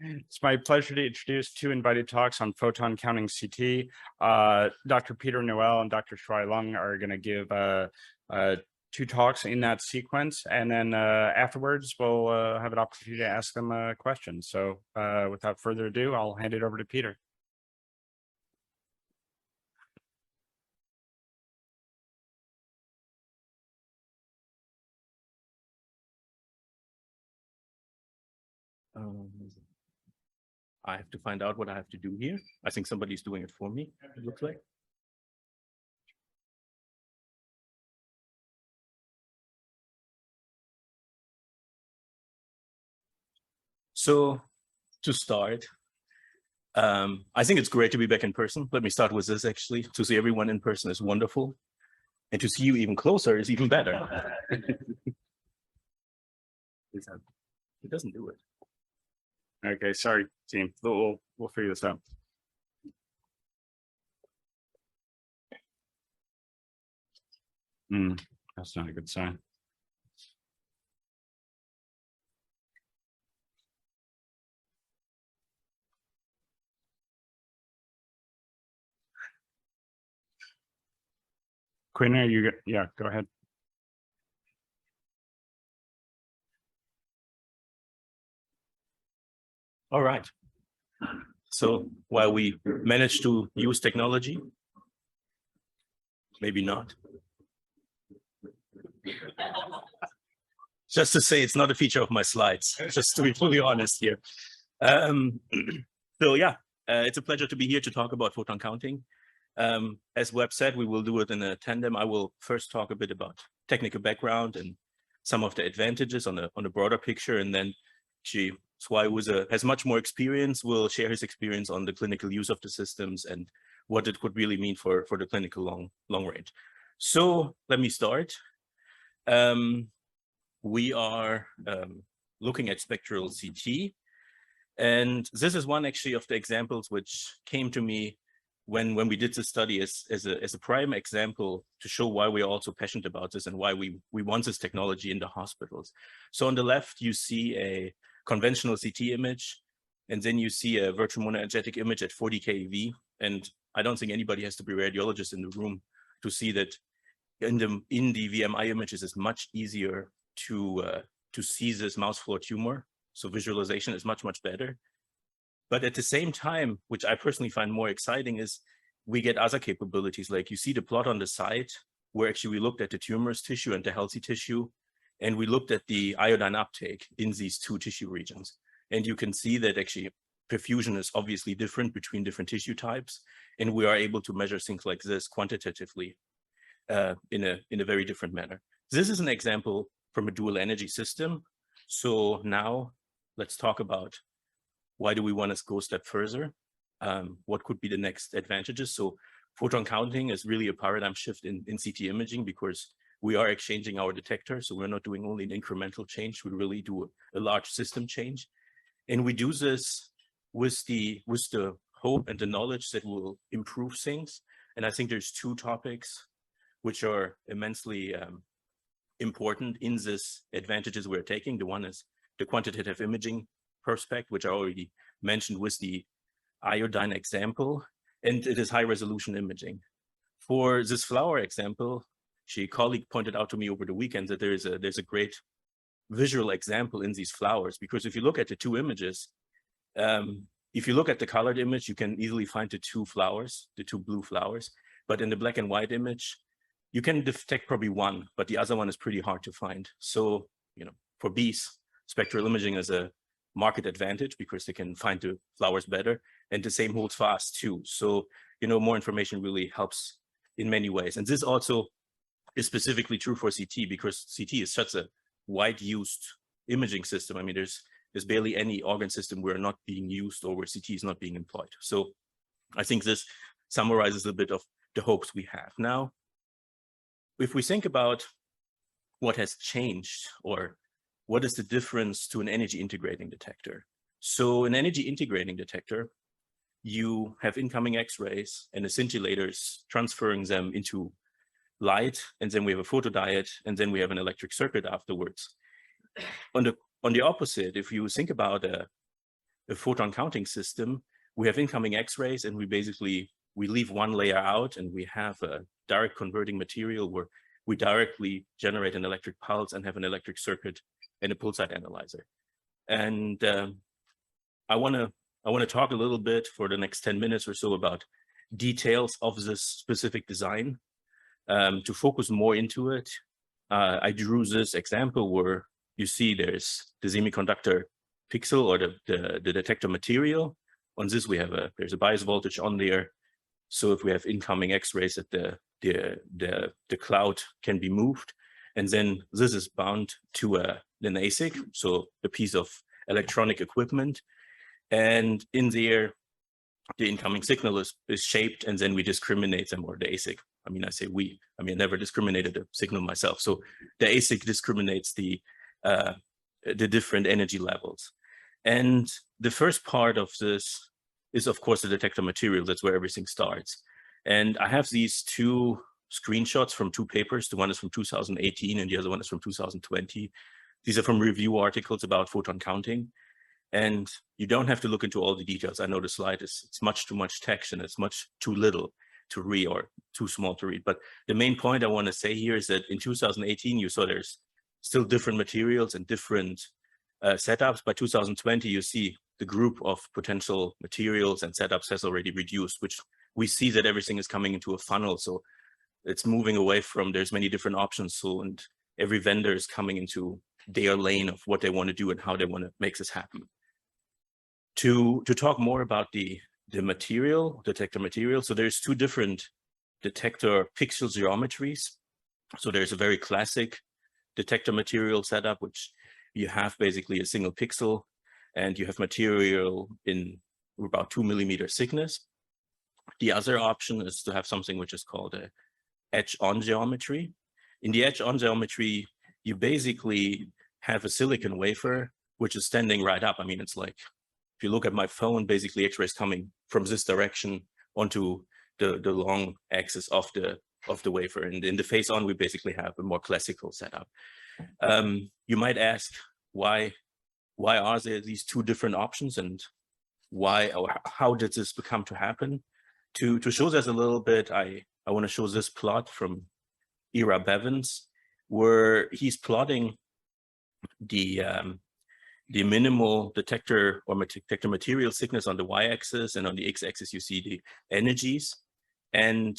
It's my pleasure to introduce two invited talks on photon counting CT. Dr. Peter Noël and Dr. Shuai Lung are going to give two talks in that sequence, and then afterwards we'll have an opportunity to ask them questions. So without further ado, I'll hand it over to Peter. I have to find out what I have to do here. I think somebody's doing it for me, it looks like. So to start, I think it's great to be back in person. Let me start with this, actually. To see everyone in person is wonderful. And to see you even closer is even better. It doesn't do it. Okay, sorry, team. We'll figure this out. That's not a good sign. Quinn, are you? Yeah, go ahead. All right. So while we manage to use technology, maybe not. Just to say, it's not a feature of my slides, just to be fully honest here. So yeah, it's a pleasure to be here to talk about photon counting. As Webb said, we will do it in a tandem. I will first talk a bit about technical background and some of the advantages on a broader picture, and then Shuai, who has much more experience, will share his experience on the clinical use of the systems and what it could really mean for the clinical long range. So let me start. We are looking at spectral CT, and this is one actually of the examples which came to me when we did this study as a prime example to show why we're also passionate about this and why we want this technology in the hospitals. So on the left, you see a conventional CT image, and then you see a virtual monoenergetic image at 40 keV. And I don't think anybody has to be a radiologist in the room to see that in the VMI images it's much easier to see this mouse floor tumor. So visualization is much better. But at the same time, which I personally find more exciting, is we get other capabilities. Like you see the plot on the side, where actually we looked at the tumorous tissue and the healthy tissue, and we looked at the iodine uptake in these two tissue regions. And you can see that actually perfusion is obviously different between different tissue types, and we are able to measure things like this quantitatively in a very different manner. This is an example from a dual energy system. So now let's talk about why do we want to go a step further? What could be the next advantages? So photon counting is really a paradigm shift in CT imaging, because we are exchanging our detector. So we're not doing only an incremental change, we really do a large system change. And we do this with the hope and the knowledge that will improve things. And I think there's two topics which are immensely important in this advantages we're taking. The one is the quantitative imaging prospect, which I already mentioned with the iodine example, and it is high resolution imaging. For this flower example, a colleague pointed out to me over the weekend that there's a great visual example in these flowers, because if you look at the two images, if you look at the colored image, you can easily find the two flowers, the two blue flowers, but in the black and white image, you can detect probably one, but the other one is pretty hard to find. So, for bees, spectral imaging is a market advantage because they can find the flowers better, and the same holds for us too. So, more information really helps in many ways. And this also is specifically true for CT, because CT is such a wide used imaging system. I mean, there's barely any organ system where not being used or where CT is not being employed. So I think this summarizes a bit of the hopes we have. Now, if we think about what has changed, or what is the difference to an energy integrating detector? So an energy integrating detector, you have incoming X-rays and the scintillators transferring them into light, and then we have a photodiode, and then we have an electric circuit afterwards. On the opposite, if you think about photon counting system, we have incoming X-rays, and we leave one layer out, and we have a direct converting material where we directly generate an electric pulse and have an electric circuit and a pulsate analyzer. And I want to talk a little bit for the next 10 minutes or so about details of this specific design. To focus more into it, I drew this example where you see there's the semiconductor pixel or the detector material. On this, there's a bias voltage on there. So if we have incoming X-rays, that the cloud can be moved, and then this is bound to an ASIC, so a piece of electronic equipment, and in there the incoming signal is shaped, and then we discriminate them, or the ASIC. I mean, I say we. I mean, I never discriminated a signal myself. So the ASIC discriminates the different energy levels. And the first part of this is, of course, the detector material. That's where everything starts. And I have these two screenshots from two papers. The one is from 2018 and the other one is from 2020. These are from review articles about photon counting. And you don't have to look into all the details. I know the slide it's much too much text and it's much too little to read, or too small to read. But the main point I want to say here is that in 2018, you saw there's still different materials and different setups. By 2020, you see the group of potential materials and setups has already reduced, which we see that everything is coming into a funnel. So it's moving away from, there's many different options. So, and every vendor is coming into their lane of what they want to do and how they want to make this happen. To talk more about the detector material. So there's two different detector pixel geometries. So there's a very classic detector material setup, which you have basically a single pixel and you have material in about 2 millimeter thickness. The other option is to have something which is called a edge-on geometry. In the edge-on geometry, you basically have a silicon wafer, which is standing right up. I mean, it's like, if you look at my phone, basically X-rays coming from this direction onto the long axis of the wafer. And in the face-on, we basically have a more classical setup. You might ask, why are there these two different options, and why, or how did this become to happen? To show this a little bit, I want to show this plot from Ira Bevins, where he's plotting the minimal detector or detector material thickness on the y-axis, and on the x-axis you see the energies. And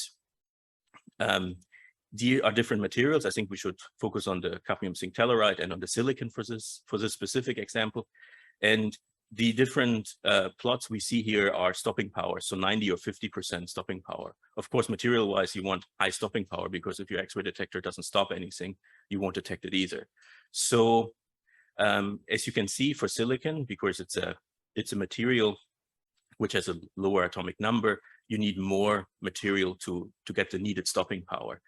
there are different materials. I think we should focus on the cadmium zinc telluride and on the silicon for this specific example. And the different plots we see here are stopping power, so 90 or 50% stopping power. Of course, material-wise, you want high stopping power, because if your X-ray detector doesn't stop anything, you won't detect it either. So as you can see for silicon, because it's a material which has a lower atomic number, you need more material to get the needed stopping power.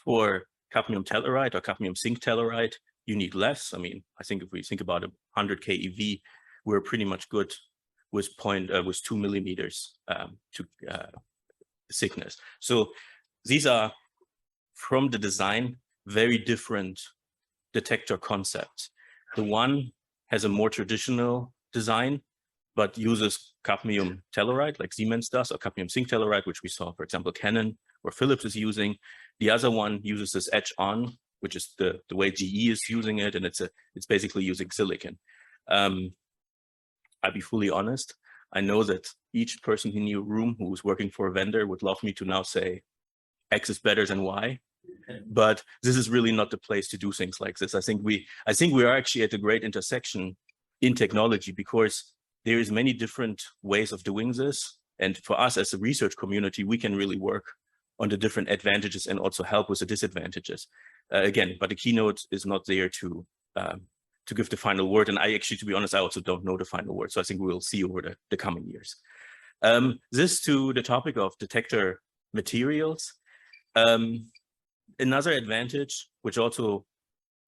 For cadmium telluride or cadmium zinc telluride, you need less. I mean, I think if we think about 100 keV, we're pretty much good with 2 millimeters thickness. So these are, from the design, very different detector concepts. The one has a more traditional design, but uses cadmium telluride like Siemens does, or cadmium zinc telluride, which we saw, for example, Canon or Philips is using. The other one uses this edge-on, which is the way GE is using it, and it's basically using silicon. I'll be fully honest. I know that each person in your room who's working for a vendor would love me to now say X is better than Y, but this is really not the place to do things like this. I think we are actually at a great intersection in technology, because there is many different ways of doing this. And for us as a research community, we can really work on the different advantages and also help with the disadvantages. Again, but the keynote is not there to give the final word. And I actually, to be honest, I also don't know the final word. So I think we will see over the coming years. This to the topic of detector materials. Another advantage, which also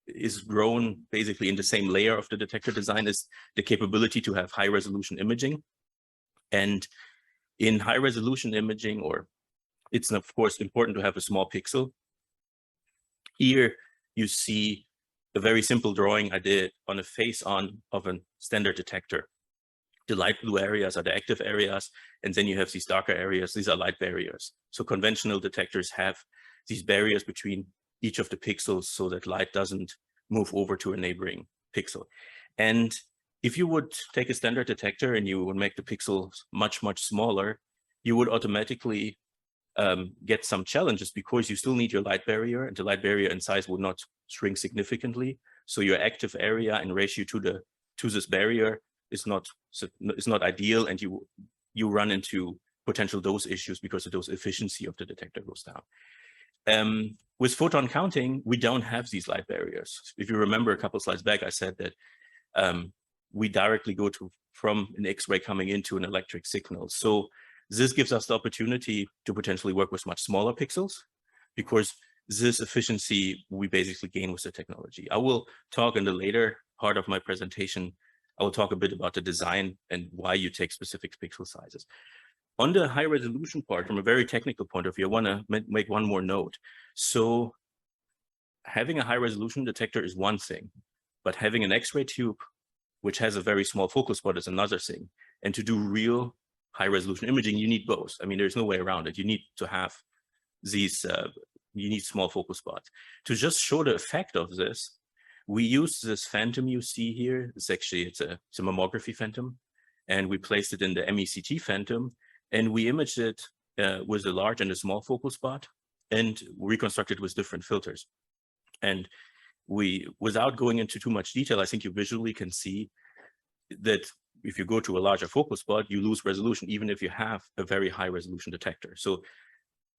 is grown basically in the same layer of the detector design, is the capability to have high resolution imaging. And in high resolution imaging, or it's of course important to have a small pixel. Here you see a very simple drawing I did on a face-on of a standard detector. The light blue areas are the active areas, and then you have these darker areas. These are light barriers. So conventional detectors have these barriers between each of the pixels so that light doesn't move over to a neighboring pixel. And if you would take a standard detector and you would make the pixels much, much smaller, you would automatically get some challenges because you still need your light barrier, and the light barrier in size will not shrink significantly. So your active area in ratio to this barrier is not ideal, and you run into potential dose issues because the dose efficiency of the detector goes down. With photon counting, we don't have these light barriers. If you remember a couple slides back, I said that we directly go from an X-ray coming into an electric signal. So this gives us the opportunity to potentially work with much smaller pixels, because this efficiency we basically gain with the technology. I will talk in the later part of my presentation. I will talk a bit about the design and why you take specific pixel sizes. On the high resolution part, from a very technical point of view, I want to make one more note. So having a high resolution detector is one thing, but having an X-ray tube, which has a very small focal spot, is another thing. And to do real high resolution imaging, you need both. I mean, there's no way around it. You need to have these, you need small focal spots. To just show the effect of this, we use this phantom you see here. It's a tomography phantom, and we placed it in the MECT phantom, and we imaged it with a large and a small focal spot, and reconstructed with different filters. And without going into too much detail, I think you visually can see that if you go to a larger focal spot, you lose resolution, even if you have a very high resolution detector. So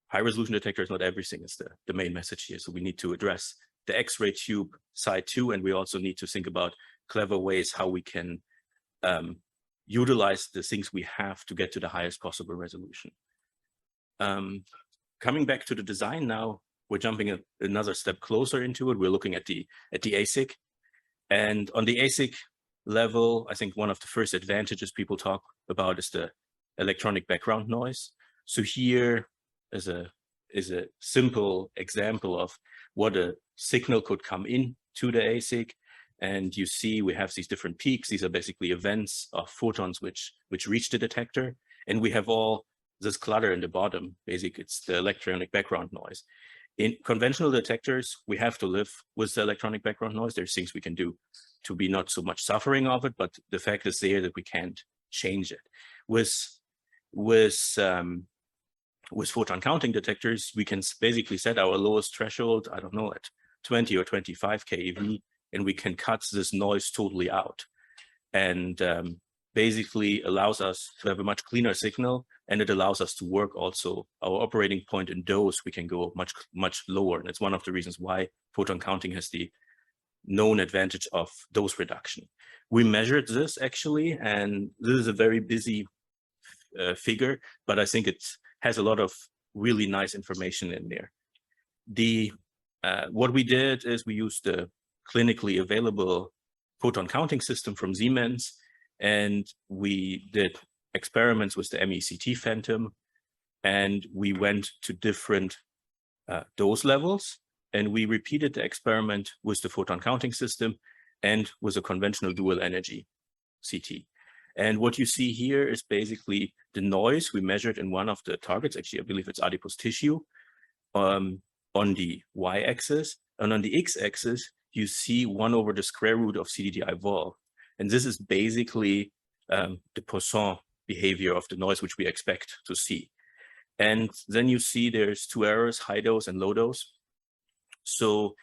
high resolution detector is not everything, is the main message here. So we need to address the X-ray tube side too, and we also need to think about clever ways how we can utilize the things we have to get to the highest possible resolution. Coming back to the design now, we're jumping another step closer into it. We're looking at the ASIC, and on the ASIC level, I think one of the first advantages people talk about is the electronic background noise. So here is a simple example of what a signal could come in to the ASIC. And you see we have these different peaks. These are basically events of photons which reach the detector. And we have all this clutter in the bottom. Basically, it's the electronic background noise. In conventional detectors, we have to live with the electronic background noise. There's things we can do to be not so much suffering of it, but the fact is there that we can't change it. With photon counting detectors, we can basically set our lowest threshold, I don't know, at 20 or 25 keV, and we can cut this noise totally out. And basically allows us to have a much cleaner signal, and it allows us to work also our operating point in dose. We can go much lower, and it's one of the reasons why photon counting has the known advantage of dose reduction. We measured this actually, and this is a very busy figure, but I think it has a lot of really nice information in there. What we did is we used the clinically available photon counting system from Siemens, and we did experiments with the MECT phantom, and we went to different dose levels, and we repeated the experiment with the photon counting system and with a conventional dual energy CT. And what you see here is basically the noise we measured in one of the targets. Actually, I believe it's adipose tissue on the y-axis, and on the x-axis, you see 1 over the square root of CDDI vol. And this is basically the Poisson behavior of the noise which we expect to see. And then you see there's 2 errors, high dose and low dose. So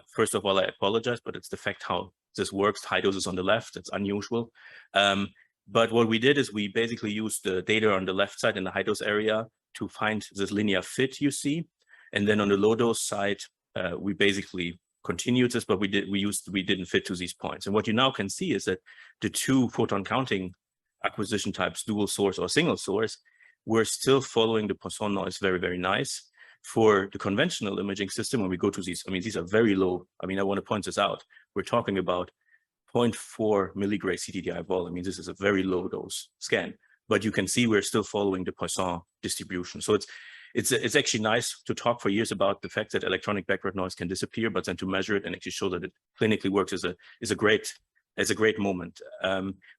first of all, I apologize, but it's the fact how this works. High dose is on the left, it's unusual. But what we did is we basically used the data on the left side in the high dose area to find this linear fit you see. And then on the low dose side, we basically continued this, but we didn't fit to these points. And what you now can see is that the 2 photon counting acquisition types, dual source or single source, we're still following the Poisson noise very, very nice. For the conventional imaging system, when we go to these, I mean, these are very low. I mean, I want to point this out. We're talking about 0.4 milligray CTDI vol. I mean, this is a very low dose scan, but you can see we're still following the Poisson distribution. So it's actually nice to talk for years about the fact that electronic background noise can disappear, but then to measure it and actually show that it clinically works is a great moment.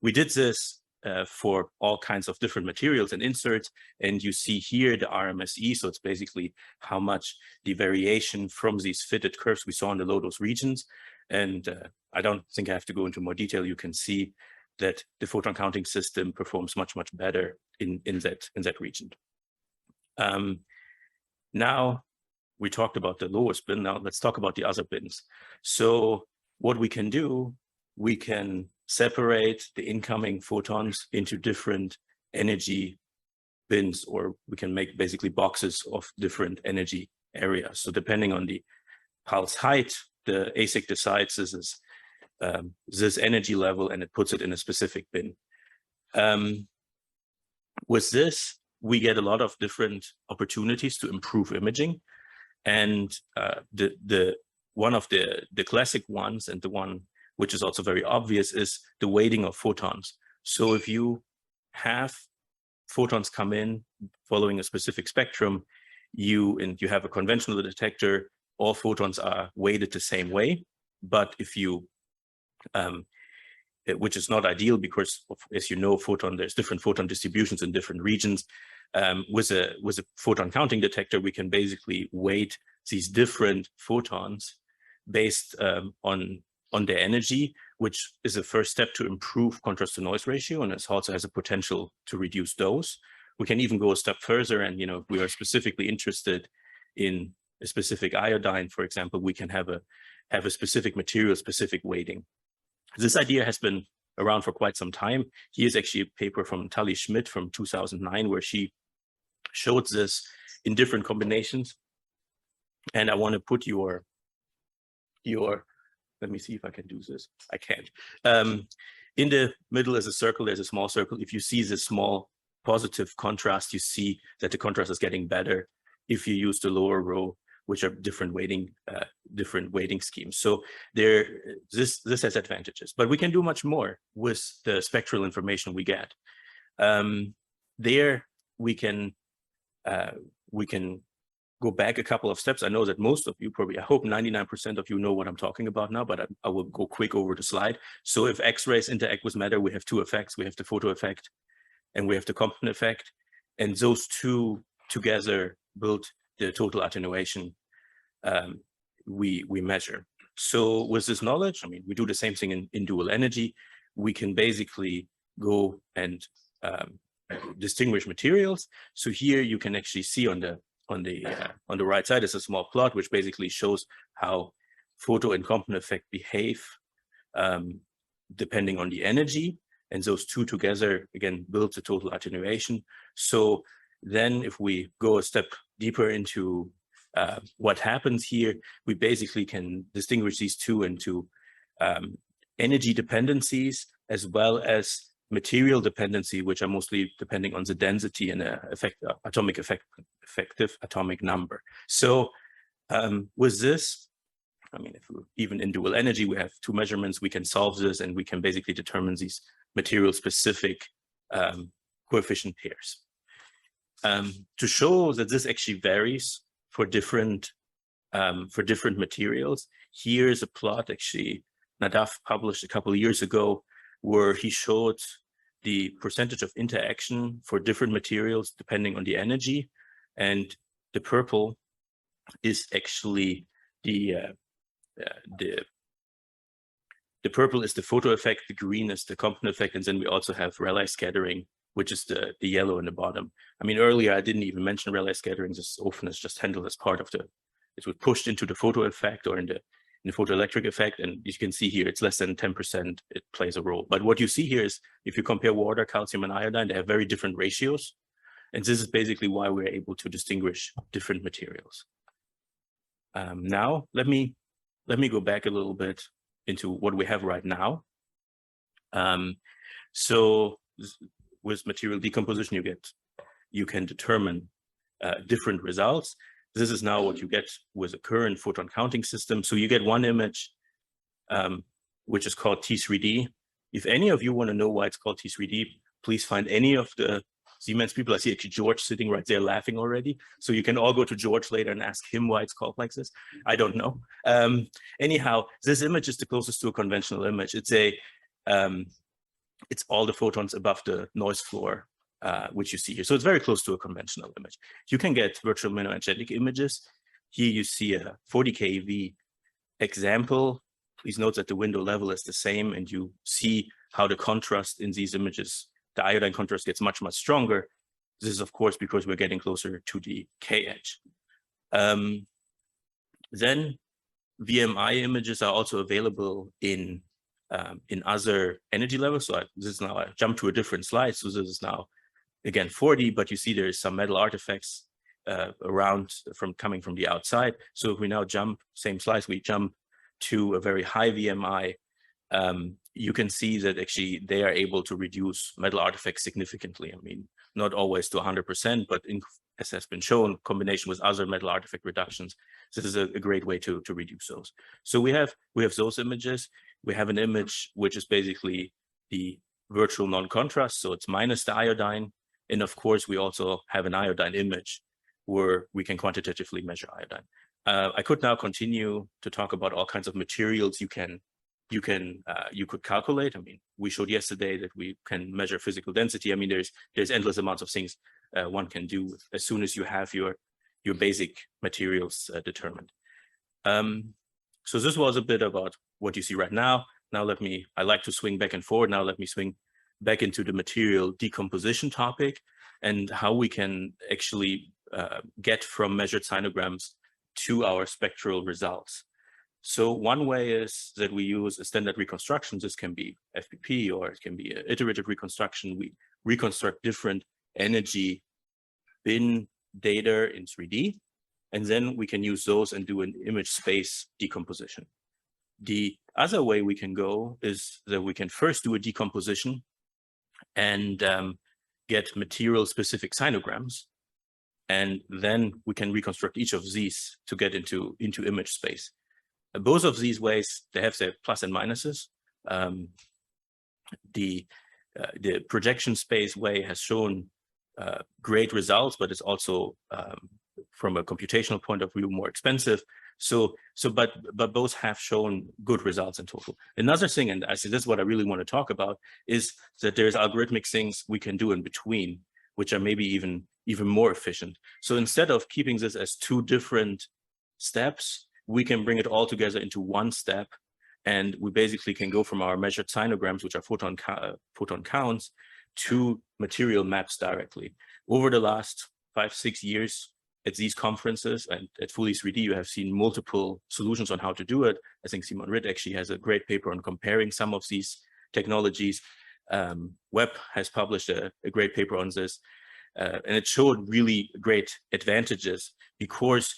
We did this for all kinds of different materials and inserts, and you see here the RMSE, so it's basically how much the variation from these fitted curves we saw in the low-dose regions. And I don't think I have to go into more detail. You can see that the photon counting system performs much better in that region. Now we talked about the lowest bin. Now let's talk about the other bins. So what we can do, we can separate the incoming photons into different energy bins, or we can make basically boxes of different energy areas. So depending on the pulse height, the ASIC decides this energy level, and it puts it in a specific bin. With this, we get a lot of different opportunities to improve imaging. And one of the classic ones, and the one which is also very obvious, is the weighting of photons. So if you have photons come in following a specific spectrum, you have a conventional detector, all photons are weighted the same way. But if you, which is not ideal because, as you know, there's different photon distributions in different regions. With a photon counting detector, we can basically weight these different photons based on their energy, which is a first step to improve contrast to noise ratio, and it also has a potential to reduce dose. We can even go a step further, and if we are specifically interested in a specific iodine, for example, we can have a specific material, specific weighting. This idea has been around for quite some time. Here's actually a paper from Tali Schmidt from 2009, where she showed this in different combinations. And I want to put your let me see if I can do this. I can't. In the middle is a circle. There's a small circle. If you see this small positive contrast, you see that the contrast is getting better if you use the lower row, which are different weighting schemes. So this has advantages, but we can do much more with the spectral information we get. There we can go back a couple of steps. I know that most of you I hope 99% of you know what I'm talking about now, but I will go quick over the slide. So if X-rays interact with matter, we have two effects. We have the photo effect and we have the Compton effect. And those two together build the total attenuation we measure. So with this knowledge, I mean, we do the same thing in dual energy. We can basically go and distinguish materials. So here you can actually see on the right side is a small plot which basically shows how photo and Compton effect behave depending on the energy, and those two together again build the total attenuation. So then if we go a step deeper into what happens here, we basically can distinguish these two into energy dependencies as well as material dependency, which are mostly depending on the density and effective atomic number. So with this, I mean, even in dual energy, we have two measurements, we can solve this and we can basically determine these material specific coefficient pairs. To show that this actually varies for different materials, here's a plot actually Nadav published a couple of years ago, where he showed the percentage of interaction for different materials depending on the energy. And the purple is actually the purple is the photo effect, the green is the Compton effect, and then we also have Rayleigh scattering, which is the yellow in the bottom. I mean, earlier I didn't even mention Rayleigh scattering. This often is just handled as part of it was pushed into the photo effect or in the photoelectric effect, and you can see here it's less than 10% it plays a role. But what you see here is if you compare water, calcium, and iodine, they have very different ratios, and this is basically why we're able to distinguish different materials. Now let me go back a little bit into what we have right now. So with material decomposition, you can determine different results. This is now what you get with a current photon counting system. So you get one image, which is called T3D. If any of you want to know why it's called T3D, please find any of the Siemens people. I see actually George sitting right there laughing already. So you can all go to George later and ask him why it's called like this. I don't know. Anyhow, this image is the closest to a conventional image. It's it's all the photons above the noise floor, which you see here. So it's very close to a conventional image. You can get virtual minoenergetic images. Here you see a 40 keV example. Please note that the window level is the same, and you see how the contrast in these images, the iodine contrast gets much, much stronger. This is, of course, because we're getting closer to the K edge. Then VMI images are also available in other energy levels. So this is now, I jump to a different slide. So this is now, again, 40, but you see there's some metal artifacts around coming from the outside. So if we now jump, same slice, we jump to a very high VMI, you can see that actually they are able to reduce metal artifacts significantly. I mean, not always to 100%, but as has been shown, combination with other metal artifact reductions, this is a great way to reduce those. So we have those images. We have an image which is basically the virtual non-contrast, so it's minus the iodine. And of course, we also have an iodine image where we can quantitatively measure iodine. I could now continue to talk about all kinds of materials you could calculate. I mean, we showed yesterday that we can measure physical density. I mean, there's endless amounts of things one can do as soon as you have your basic materials determined. So this was a bit about what you see right now. Now I like to swing back and forward. Now let me swing back into the material decomposition topic and how we can actually get from measured sinograms to our spectral results. So one way is that we use a standard reconstruction. This can be FPP or it can be an iterative reconstruction. We reconstruct different energy bin data in 3D, and then we can use those and do an image space decomposition. The other way we can go is that we can first do a decomposition and get material specific sinograms, and then we can reconstruct each of these to get into image space. Both of these ways, they have their plus and minuses. The projection space way has shown great results, but it's also from a computational point of view more expensive. But both have shown good results in total. Another thing, and I see this is what I really want to talk about, is that there's algorithmic things we can do in between, which are maybe even more efficient. So instead of keeping this as two different steps, we can bring it all together into one step, and we basically can go from our measured sinograms, which are photon counts, to material maps directly. Over the last 5-6 years at these conferences and at Fully 3D, you have seen multiple solutions on how to do it. I think Simon Ritt actually has a great paper on comparing some of these technologies. Webb has published a great paper on this, and it showed really great advantages because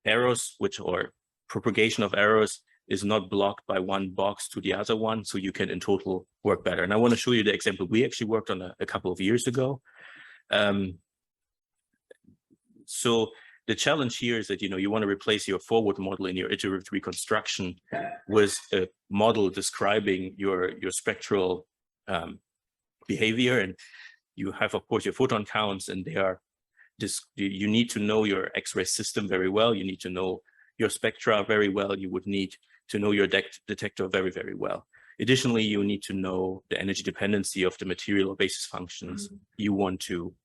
errors, or propagation of errors, is not blocked by one box to the other one, so you can in total work better. And I want to show you the example we actually worked on a couple of years ago. So the challenge here is that you want to replace your forward model in your iterative reconstruction with a model describing your spectral behavior, and you have, of course, your photon counts, and you need to know your X-ray system very well. You need to know your spectra very well. You would need to know your detector very, very well. Additionally, you need to know the energy dependency of the material or basis functions you want to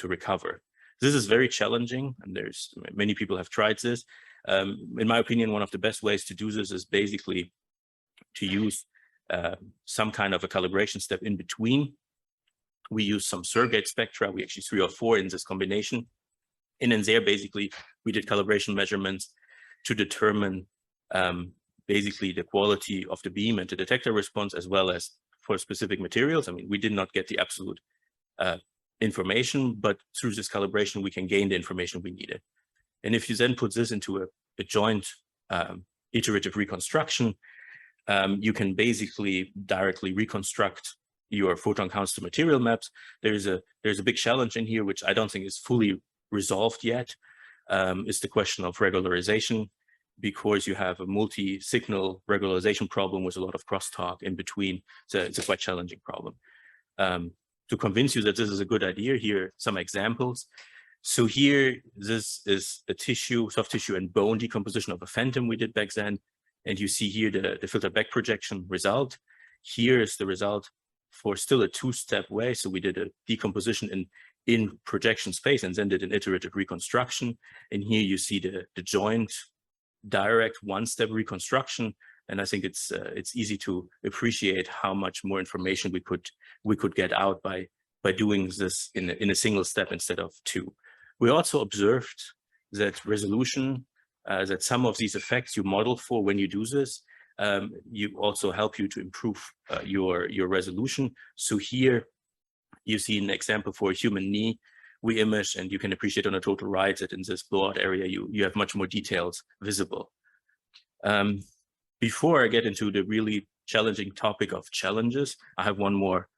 recover. This is very challenging, and there's many people have tried this. In my opinion, one of the best ways to do this is basically to use some kind of a calibration step in between. We use some surrogate spectra. We actually 3 or 4 in this combination. And in there, basically, we did calibration measurements to determine basically the quality of the beam and the detector response, as well as for specific materials. I mean, we did not get the absolute information, but through this calibration, we can gain the information we needed. And if you then put this into a joint iterative reconstruction, you can basically directly reconstruct your photon counts to material maps. There's a big challenge in here, which I don't think is fully resolved yet, is the question of regularization, because you have a multi-signal regularization problem with a lot of crosstalk in between. So it's a quite challenging problem. to convince you that this is a good idea, here are some examples. So here, this is a tissue, soft tissue and bone decomposition of a phantom we did back then. And you see here the filtered back projection result. Here is the result for still a two-step way. So we did a decomposition in projection space and then did an iterative reconstruction. And here you see the joint direct one-step reconstruction. And I think it's easy to appreciate how much more information we could get out by doing this in a single step instead of two. We also observed that resolution, that some of these effects you model for when you do this, you also help you to improve your resolution. So here you see an example for a human knee we imaged, and you can appreciate on the total right that in this blowout area you have much more details visible. Before I get into the really challenging topic of challenges, I have one more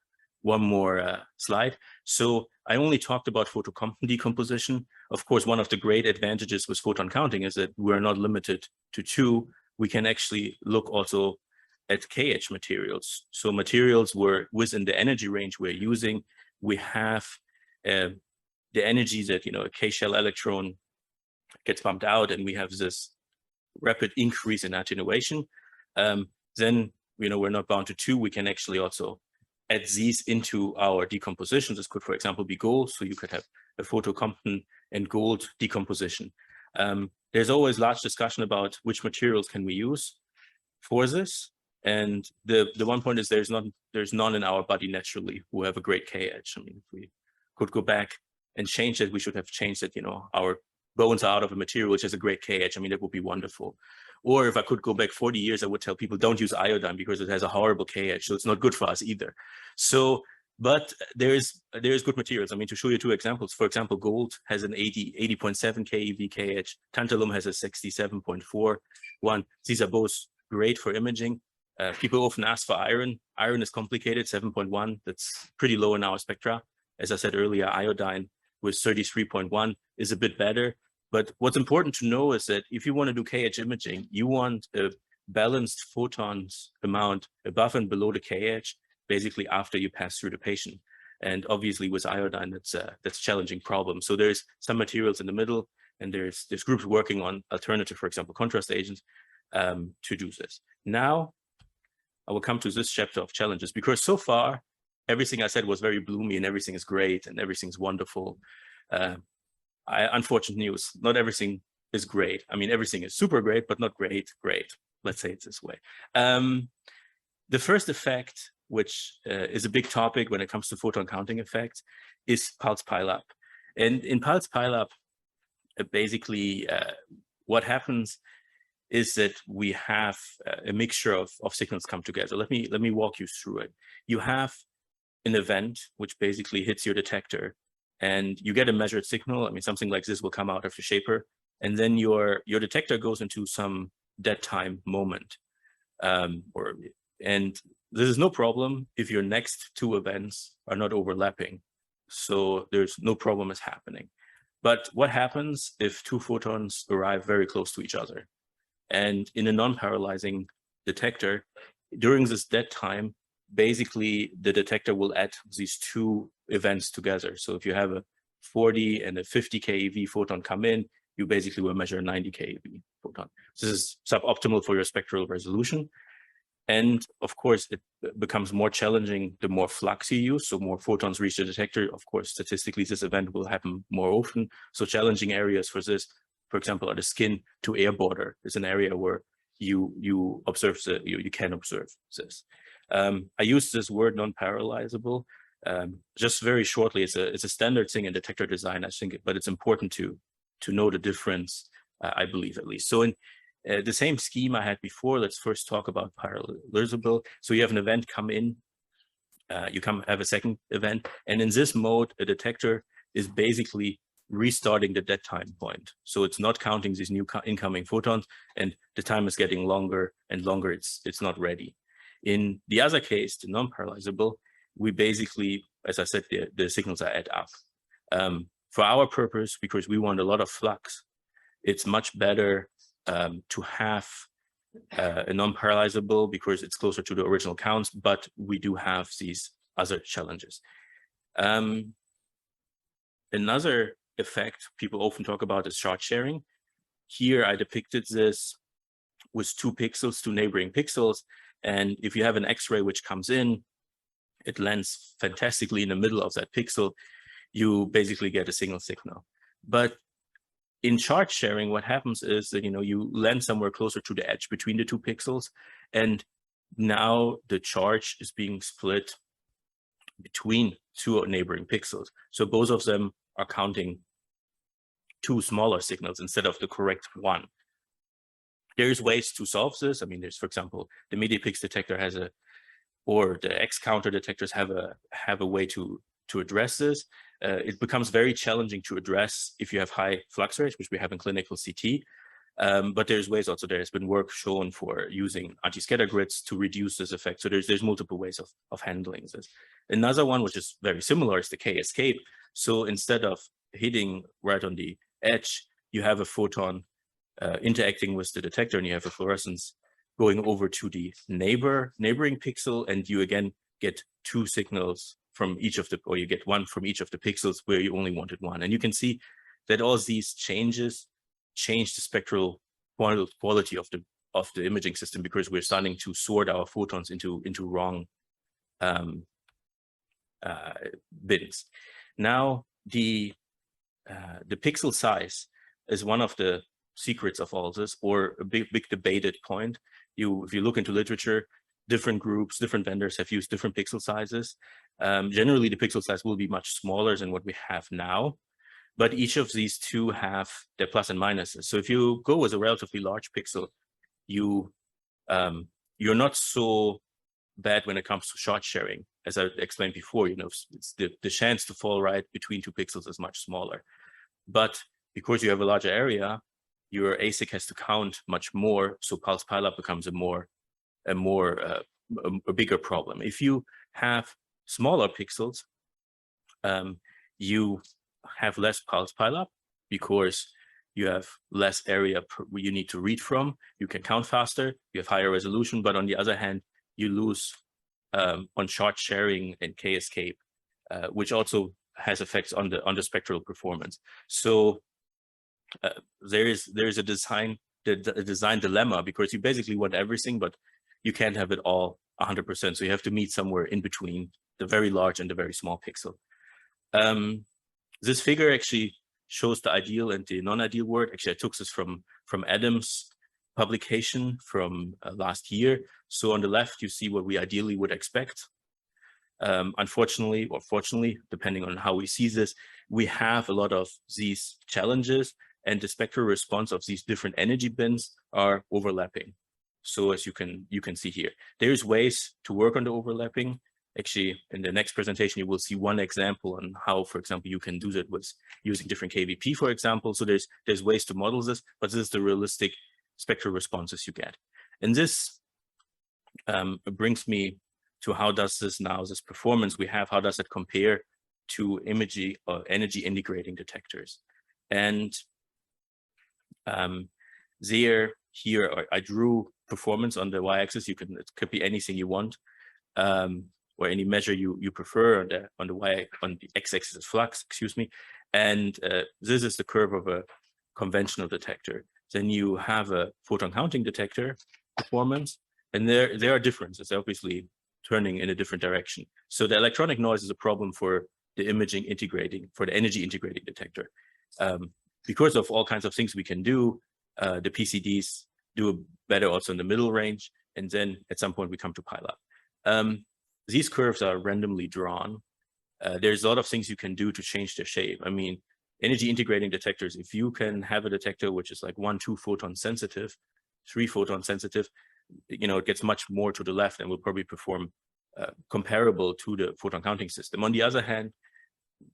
slide. So I only talked about photon decomposition. Of course, one of the great advantages with photon counting is that we're not limited to two. We can actually look also at KH materials. So materials were within the energy range we're using. We have the energy that, a K-shell electron gets pumped out, and we have this rapid increase in attenuation. Then, we're not bound to two. We can actually also add these into our decompositions. This could, for example, be gold. So you could have a photocompton and gold decomposition. There's always large discussion about which materials can we use for this. And the one point is there's none in our body naturally who have a great KH. I mean, if we could go back and change it, we should have changed it. Our bones are out of a material which has a great KH. I mean, that would be wonderful. Or if I could go back 40 years, I would tell people don't use iodine because it has a horrible KH, so it's not good for us either. So, but there's good materials. I mean, to show you two examples, for example, gold has an 80.7 keV KH, tantalum has a 67.41. These are both great for imaging. People often ask for iron. Iron is complicated, 7.1. That's pretty low in our spectra. As I said earlier, iodine with 33.1 is a bit better. But what's important to know is that if you want to do KH imaging, you want a balanced photons amount above and below the KH, basically after you pass through the patient. And obviously with iodine, that's a challenging problem. So there's some materials in the middle, and there's groups working on alternative, for example, contrast agents to do this. Now, I will come to this chapter of challenges, because so far, everything I said was very bloomy and everything is great and everything's wonderful. Unfortunate news, not everything is great. I mean, everything is super great, but not great. Let's say it this way. The first effect, which is a big topic when it comes to photon counting effects, is pulse pileup. And in pulse pileup, basically what happens is that we have a mixture of signals come together. Let me walk you through it. You have an event which basically hits your detector, and you get a measured signal. I mean, something like this will come out of the shaper, and then your detector goes into some dead time moment. And this is no problem if your next two events are not overlapping. So there's no problem is happening. But what happens if two photons arrive very close to each other? And in a non-parallelizing detector, during this dead time, basically the detector will add these two events together. So if you have a 40 and a 50 keV photon come in, you basically will measure a 90 keV photon. This is suboptimal for your spectral resolution. And of course, it becomes more challenging the more flux you use. So more photons reach the detector. Of course, statistically, this event will happen more often. So challenging areas for this, for example, are the skin to air border. Is an area where you observe you can observe this. I use this word non-parallelizable just very shortly. It's a standard thing in detector design, I think, but it's important to know the difference, I believe, at least. So in the same scheme I had before, let's first talk about parallelizable. So you have an event come in, you have a second event, and in this mode, a detector is basically restarting the dead time point. So it's not counting these new incoming photons, and the time is getting longer and longer. It's not ready. In the other case, the non-parallelizable, we basically, as I said, the signals are add up. For our purpose, because we want a lot of flux, it's much better to have a non-parallelizable because it's closer to the original counts, but we do have these other challenges. Another effect people often talk about is shot sharing. Here I depicted this with two neighboring pixels. And if you have an X-ray which comes in, it lands fantastically in the middle of that pixel, you basically get a single signal. But in charge sharing, what happens is that, you land somewhere closer to the edge between the two pixels, and now the charge is being split between two neighboring pixels. So both of them are counting two smaller signals instead of the correct one. There's ways to solve this. I mean, there's, for example, the Medipix detector or the X counter detectors have a way to address this. It becomes very challenging to address if you have high flux rates, which we have in clinical CT. But there's ways also. There has been work shown for using anti-scatter grids to reduce this effect. So there's multiple ways of handling this. Another one, which is very similar, is the K-escape. So instead of hitting right on the edge, you have a photon interacting with the detector, and you have a fluorescence going over to the neighboring pixel, and you again get two signals from each of or you get one from each of the pixels where you only wanted one. And you can see that all these changes change the spectral quality of the imaging system, because we're starting to sort our photons into wrong bins. Now, the pixel size is one of the secrets of all this, or a big debated point. If you look into literature, different groups, different vendors have used different pixel sizes. Generally, the pixel size will be much smaller than what we have now, but each of these two have their plus and minuses. So if you go with a relatively large pixel, you're not so bad when it comes to shot sharing. As I explained before, it's the chance to fall right between two pixels is much smaller. But because you have a larger area, your ASIC has to count much more, so pulse pileup becomes a bigger problem. If you have smaller pixels, you have less pulse pileup because you have less area you need to read from. You can count faster, you have higher resolution, but on the other hand, you lose on shot sharing and K-escape, which also has effects on the spectral performance. So there's a design dilemma, because you basically want everything, but you can't have it all 100%. So you have to meet somewhere in between the very large and the very small pixel. This figure actually shows the ideal and the non-ideal world. Actually, I took this from Adam's publication from last year. So on the left, you see what we ideally would expect. Unfortunately, or fortunately, depending on how we see this, we have a lot of these challenges, and the spectral response of these different energy bins are overlapping. So as you can see here, there's ways to work on the overlapping. Actually, in the next presentation, you will see one example on how, for example, you can do that with using different KVP, for example. So there's ways to model this, but this is the realistic spectral responses you get. And this brings me to how does this performance we have, how does it compare to imaging or energy integrating detectors? And here I drew performance on the y-axis. It could be anything you want, or any measure you prefer. On the x-axis is flux, excuse me. And this is the curve of a conventional detector. Then you have a photon counting detector performance, and there are differences, obviously turning in a different direction. So the electronic noise is a problem for the energy integrating detector. Because of all kinds of things we can do, the PCDs do better also in the middle range, and then at some point we come to pileup. These curves are randomly drawn. There's a lot of things you can do to change their shape. I mean, energy integrating detectors, if you can have a detector which is like 1-2 photon sensitive, 3 photon sensitive, it gets much more to the left and will probably perform comparable to the photon counting system. On the other hand,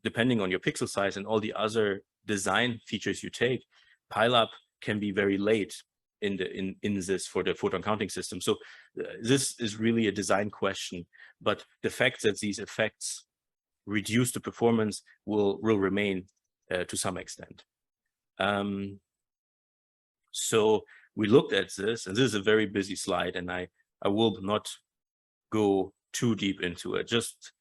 depending on your pixel size and all the other design features you take, pileup can be very late in this for the photon counting system. So this is really a design question, but the fact that these effects reduce the performance will remain to some extent. So we looked at this, and this is a very busy slide, and I will not go too deep into it. Just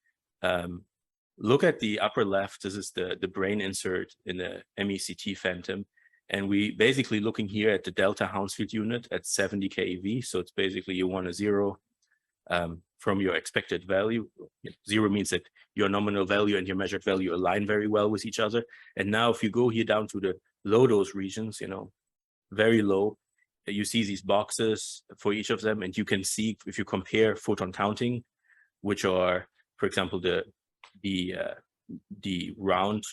look at the upper left. This is the brain insert in the MECT phantom. And we basically looking here at the delta Hounsfield unit at 70 keV. So it's basically you want a 0 from your expected value. 0 means that your nominal value and your measured value align very well with each other. And now if you go here down to the low dose regions, very low, you see these boxes for each of them. And you can see if you compare photon counting, which are, for example, the round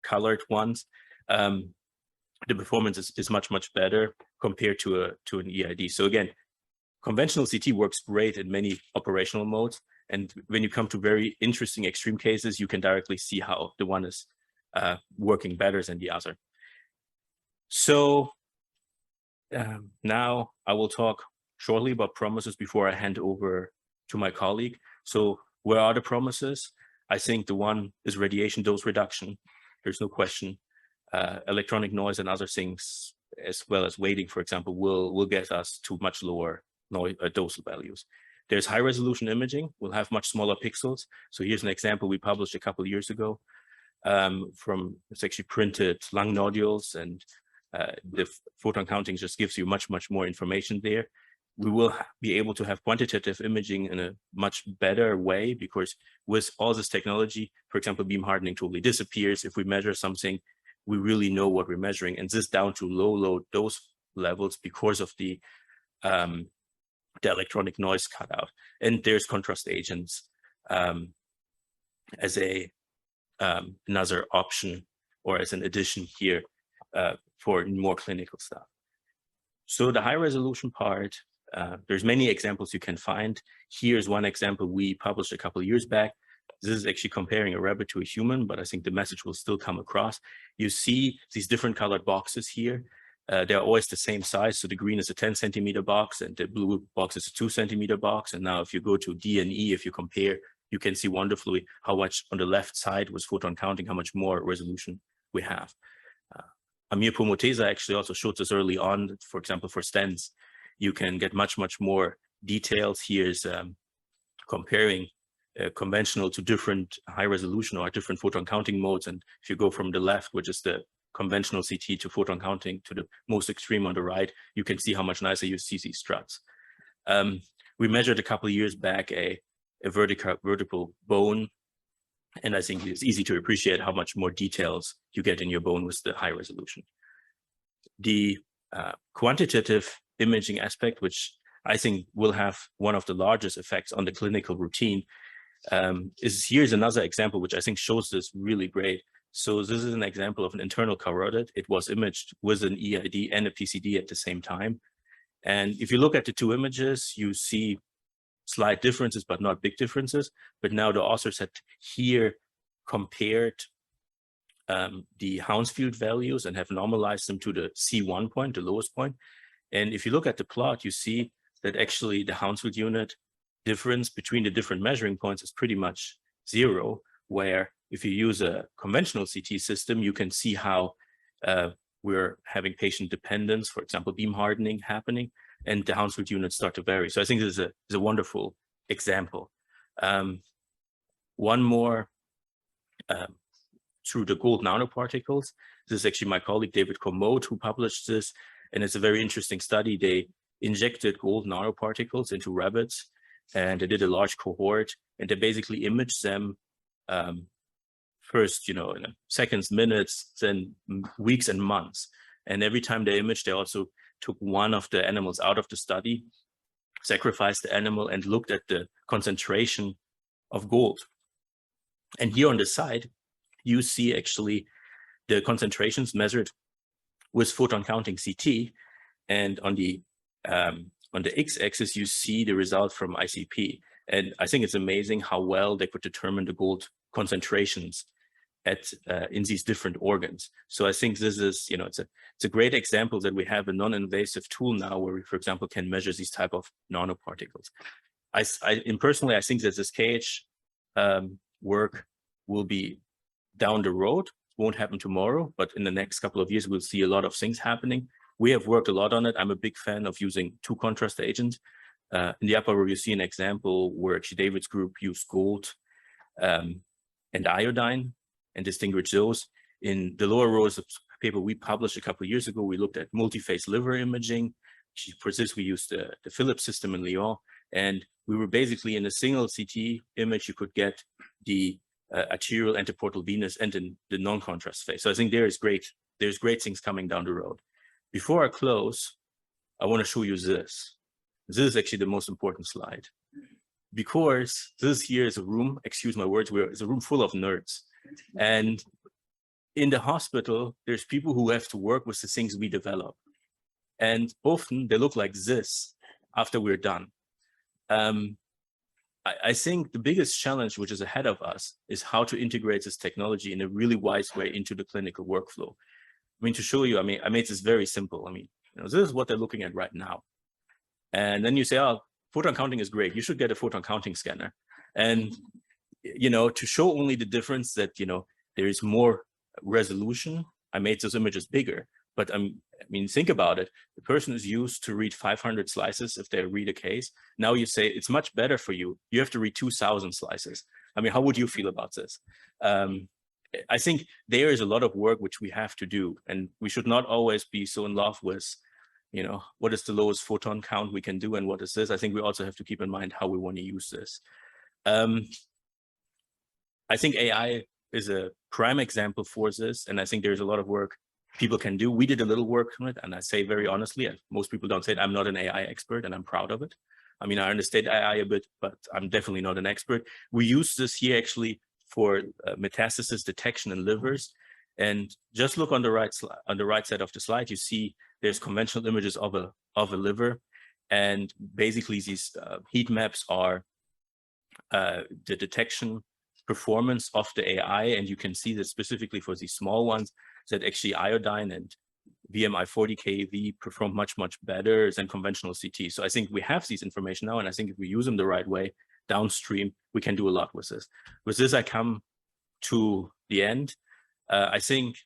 colored ones, the performance is much, much better compared to an EID. So again, conventional CT works great in many operational modes. And when you come to very interesting extreme cases, you can directly see how the one is working better than the other. So now I will talk shortly about promises before I hand over to my colleague. So where are the promises? I think the one is radiation dose reduction. There's no question. Electronic noise and other things, as well as weighting, for example, will get us to much lower dose values. There's high resolution imaging. We'll have much smaller pixels. So here's an example we published a couple of years ago it's actually printed lung nodules, and the photon counting just gives you much, much more information there. We will be able to have quantitative imaging in a much better way, because with all this technology, for example, beam hardening totally disappears. If we measure something, we really know what we're measuring, and this down to low dose levels because of the electronic noise cutout. And there's contrast agents as another option, or as an addition here for more clinical stuff. So the high resolution part, there's many examples you can find. Here's one example we published a couple of years back. This is actually comparing a rabbit to a human, but I think the message will still come across. You see these different colored boxes here. They're always the same size. So the green is a 10 centimeter box and the blue box is a 2 centimeter box. And now if you go to D and E, if you compare, you can see wonderfully how much on the left side with photon counting, how much more resolution we have. Amir Pomoteza actually also showed this early on, for example, for stents. You can get much, much more details. Here's comparing conventional to different high resolution or different photon counting modes. And if you go from the left, which is the conventional CT, to photon counting to the most extreme on the right, you can see how much nicer you see these struts. We measured a couple of years back a vertebral bone, and I think it's easy to appreciate how much more details you get in your bone with the high resolution. The quantitative imaging aspect, which I think will have one of the largest effects on the clinical routine, here's another example which I think shows this really great. So this is an example of an internal carotid. It was imaged with an EID and a PCD at the same time. And if you look at the two images, you see slight differences, but not big differences. But now the authors had here compared the Hounsfield values and have normalized them to the C1 point, the lowest point. And if you look at the plot, you see that actually the Hounsfield unit difference between the different measuring points is pretty much 0, where if you use a conventional CT system, you can see how we're having patient dependence, for example, beam hardening happening, and the Hounsfield units start to vary. So I think this is a wonderful example. One more through the gold nanoparticles. This is actually my colleague David Commode who published this, and it's a very interesting study. They injected gold nanoparticles into rabbits, and they did a large cohort, and they basically imaged them first, in seconds, minutes, then weeks and months. And every time they imaged, they also took one of the animals out of the study, sacrificed the animal, and looked at the concentration of gold. And here on the side, you see actually the concentrations measured with photon counting CT, and on the x-axis, you see the result from ICP. And I think it's amazing how well they could determine the gold concentrations in these different organs. So I think this is, it's a great example that we have a non-invasive tool now where we, for example, can measure these type of nanoparticles. Personally, I think that this KH work will be down the road. It won't happen tomorrow, but in the next couple of years, we'll see a lot of things happening. We have worked a lot on it. I'm a big fan of using 2 contrast agents. In the upper row, you see an example where actually David's group used gold and iodine and distinguish those. In the lower rows of paper we published a couple of years ago, we looked at multi-phase liver imaging. For this, we used the Philips system in Lyon, and we were basically in a single CT image, you could get the arterial, anteportal venous, and in the non-contrast phase. So I think there's great things coming down the road. Before I close, I want to show you this. This is actually the most important slide, because this here is a room, excuse my words, it's a room full of nerds. And in the hospital, there's people who have to work with the things we develop. And often they look like this after we're done. I think the biggest challenge which is ahead of us is how to integrate this technology in a really wise way into the clinical workflow. I mean, to show you, I made this very simple. I mean, this is what they're looking at right now. And then you say, oh, photon counting is great. You should get a photon counting scanner. And, to show only the difference that, there is more resolution, I made those images bigger. But think about it. The person is used to read 500 slices if they read a case. Now you say it's much better for you. You have to read 2,000 slices. How would you feel about this? I think there is a lot of work which we have to do, and we should not always be so in love with, what is the lowest photon count we can do and what is this? I think we also have to keep in mind how we want to use this. I think AI is a prime example for this, and I think there's a lot of work people can do. We did a little work on it, and I say very honestly, and most people don't say it, I'm not an AI expert, and I'm proud of it. I understand AI a bit, but I'm definitely not an expert. We use this here actually for metastasis detection in livers, and just look on the right side of the slide. You see there's conventional images of a liver, and basically these heat maps are the detection performance of the AI, and you can see that specifically for these small ones that actually iodine and VMI 40 keV perform much better than conventional CT. So I think we have these information now, and I think if we use them the right way downstream, we can do a lot with this. With this, I come to the end. I think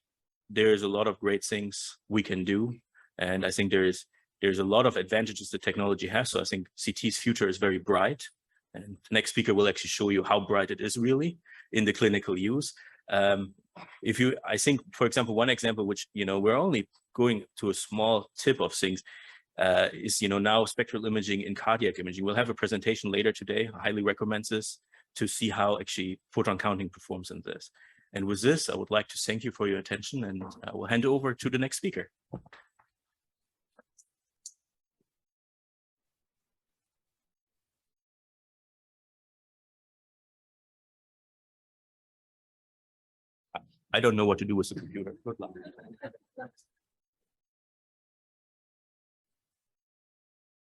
there's a lot of great things we can do, and I think there's a lot of advantages the technology has. So I think CT's future is very bright. And the next speaker will actually show you how bright it is really in the clinical use. I think, for example, one example, which, we're only going to a small tip of things, is, now spectral imaging in cardiac imaging. We'll have a presentation later today. I highly recommend this to see how actually photon counting performs in this. And with this, I would like to thank you for your attention, and I will hand over to the next speaker. I don't know what to do with the computer. Good luck.